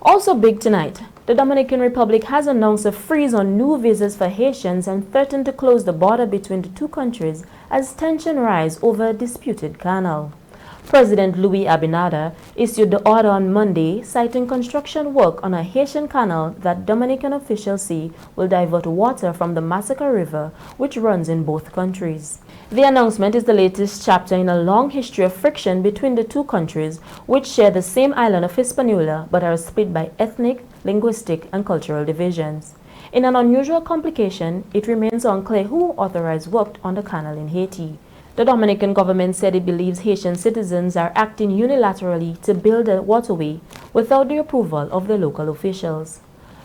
Also big tonight, the Dominican Republic has announced a freeze on new visas for Haitians and threatened to close the border between the two countries as tension rise over a disputed canal. President Louis Abinader issued the order on Monday, citing construction work on a Haitian canal that Dominican officials say will divert water from the Massacre River, which runs in both countries. The announcement is the latest chapter in a long history of friction between the two countries, which share the same island of Hispaniola but are split by ethnic, linguistic, and cultural divisions. In an unusual complication, it remains unclear who authorized work on the canal in Haiti. The Dominican government said it believes Haitian citizens are acting unilaterally to build a waterway without the approval of the local officials.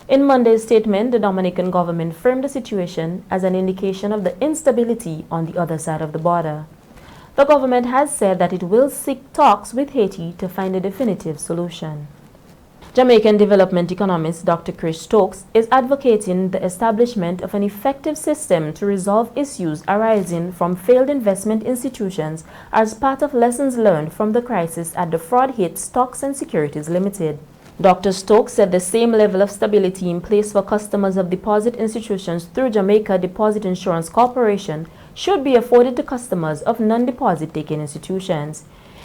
In Monday's statement, the Dominican government framed the situation as an indication of the instability on the other side of the border. The government has said that it will seek talks with Haiti to find a definitive solution. Jamaican development economist Dr. Chris Stokes is advocating the establishment of an effective system to resolve issues arising from failed investment institutions as part of lessons learned from the crisis at the fraud-hit Stocks and Securities Limited. Dr. Stokes said the same level of stability in place for customers of deposit institutions through Jamaica Deposit Insurance Corporation should be afforded to customers of non-deposit taking institutions.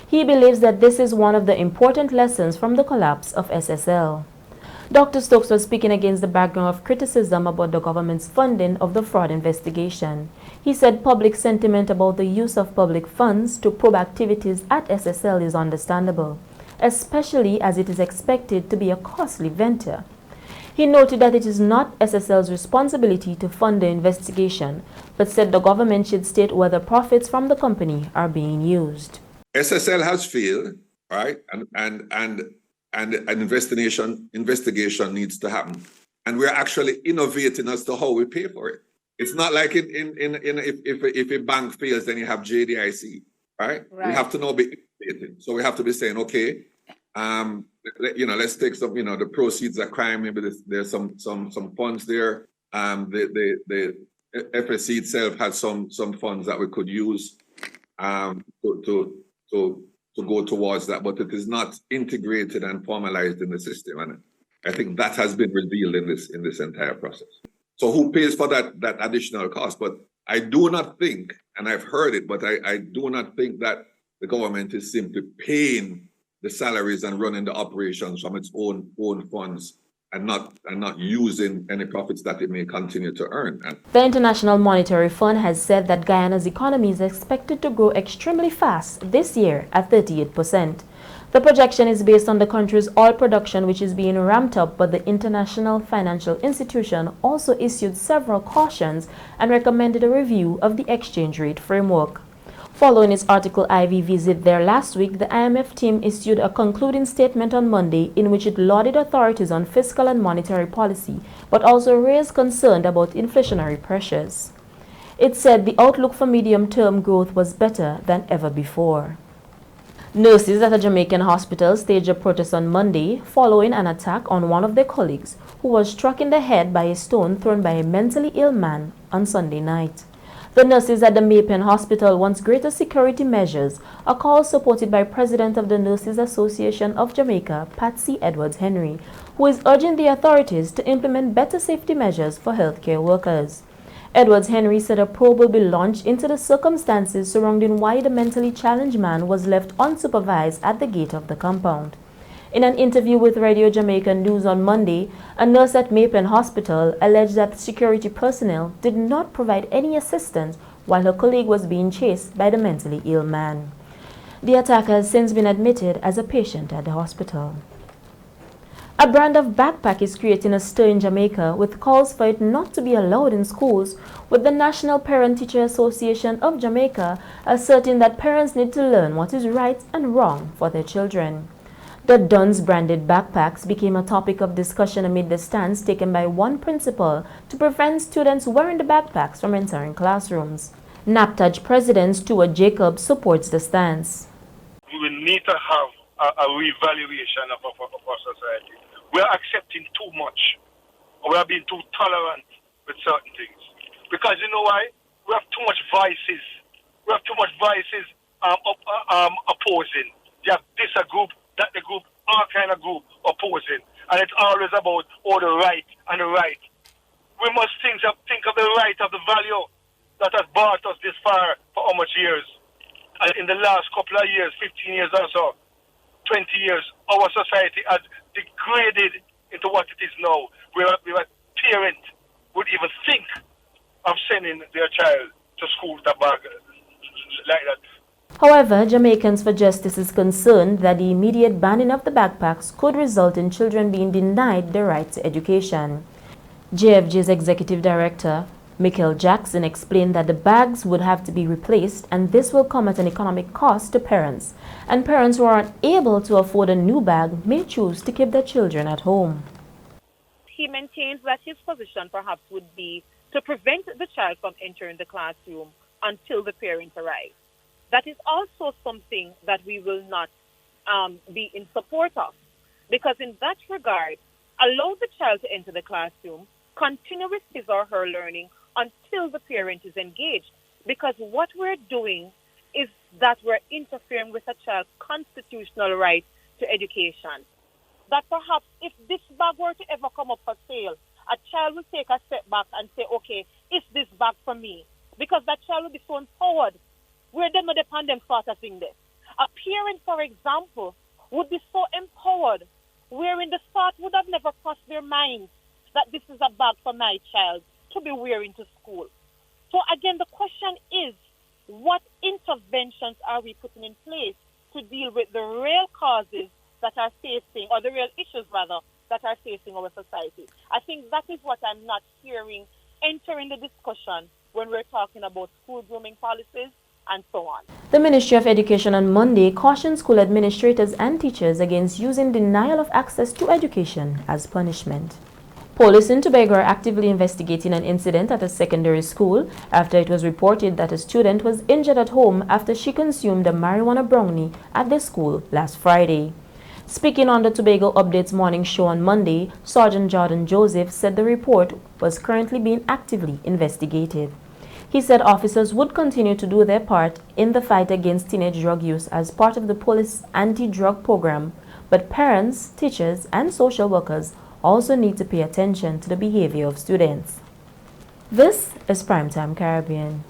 He believes that this is one of the important lessons from the collapse of SSL. Dr. Stokes was speaking against the background of criticism about the government's funding of the fraud investigation. He said public sentiment about the use of public funds to probe activities at SSL is understandable, especially as it is expected to be a costly venture. He noted that it is not SSL's responsibility to fund the investigation, but said the government should state whether profits from the company are being used. SSL has failed, right? And an investigation needs to happen. And we're actually innovating as to how we pay for it. It's not like if a bank fails, then you have JDIC, right? We have to now be innovating. So we have to be saying, okay, let's take some, the proceeds of crime. Maybe there's some funds there. The FSC itself has some funds that we could use to go towards that, but it is not integrated and formalized in the system, and I think that has been revealed in this entire process. So who pays for that additional cost? But I do not think, and I've heard it, but I do not think that the government is simply paying the salaries and running the operations from its own funds and not using any profits that it may continue to earn. The International Monetary Fund has said that Guyana's economy is expected to grow extremely fast this year at 38%. The projection is based on the country's oil production, which is being ramped up, but the International Financial Institution also issued several cautions and recommended a review of the exchange rate framework. Following its Article IV visit there last week, the IMF team issued a concluding statement on Monday in which it lauded authorities on fiscal and monetary policy, but also raised concern about inflationary pressures. It said the outlook for medium-term growth was better than ever before. Nurses at a Jamaican hospital staged a protest on Monday following an attack on one of their colleagues who was struck in the head by a stone thrown by a mentally ill man on Sunday night. The nurses at the Maypen Hospital want greater security measures, a call supported by President of the Nurses Association of Jamaica, Patsy Edwards-Henry, who is urging the authorities to implement better safety measures for healthcare workers. Edwards-Henry said a probe will be launched into the circumstances surrounding why the mentally challenged man was left unsupervised at the gate of the compound. In an interview with Radio Jamaica News on Monday, a nurse at Maypen Hospital alleged that security personnel did not provide any assistance while her colleague was being chased by the mentally ill man. The attacker has since been admitted as a patient at the hospital. A brand of backpack is creating a stir in Jamaica with calls for it not to be allowed in schools, with the National Parent-Teacher Association of Jamaica asserting that parents need to learn what is right and wrong for their children. The Duns branded backpacks became a topic of discussion amid the stance taken by one principal to prevent students wearing the backpacks from entering classrooms. NAPTAJ President Stuart Jacobs supports the stance. We will need to have a revaluation of our society. We are accepting too much. We are being too tolerant with certain things. Because you know why? We have too much vices. We have too much vices opposing. You have this a group, that the group, all kind of group opposing. And it's always about the right and the right. We must think of the right of the value that has brought us this far for how much years. And in the last couple of years, 15 years or so, 20 years, our society has degraded into what it is now, where a parent would even think of sending their child to school with a bag like that. However, Jamaicans for Justice is concerned that the immediate banning of the backpacks could result in children being denied the right to education. JFG's Executive Director, Michael Jackson, explained that the bags would have to be replaced, and this will come at an economic cost to parents. And parents who are unable to afford a new bag may choose to keep their children at home. He maintains that his position perhaps would be to prevent the child from entering the classroom until the parent arrives. That is also something that we will not be in support of, because in that regard, allow the child to enter the classroom, continue with his or her learning until the parent is engaged, because what we're doing is that we're interfering with a child's constitutional right to education. That perhaps if this bag were to ever come up for sale, a child will take a step back and say, okay, is this bag for me? Because that child will be so empowered. We're then not upon them sort of thing this. A parent, for example, would be so empowered, where in the start would have never crossed their minds that this is a bag for my child to be wearing to school. So again, the question is, what interventions are we putting in place to deal with the real causes that are facing, or the real issues rather, that are facing our society? I think that is what I'm not hearing entering the discussion when we're talking about school grooming policies and so on. The Ministry of Education on Monday cautioned school administrators and teachers against using denial of access to education as punishment. Police in Tobago are actively investigating an incident at a secondary school after it was reported that a student was injured at home after she consumed a marijuana brownie at the school last Friday. Speaking on the Tobago Updates morning show on Monday, Sergeant Jordan Joseph said the report was currently being actively investigated. He said officers would continue to do their part in the fight against teenage drug use as part of the police anti-drug program, but parents, teachers, and social workers also need to pay attention to the behavior of students. This is Primetime Caribbean.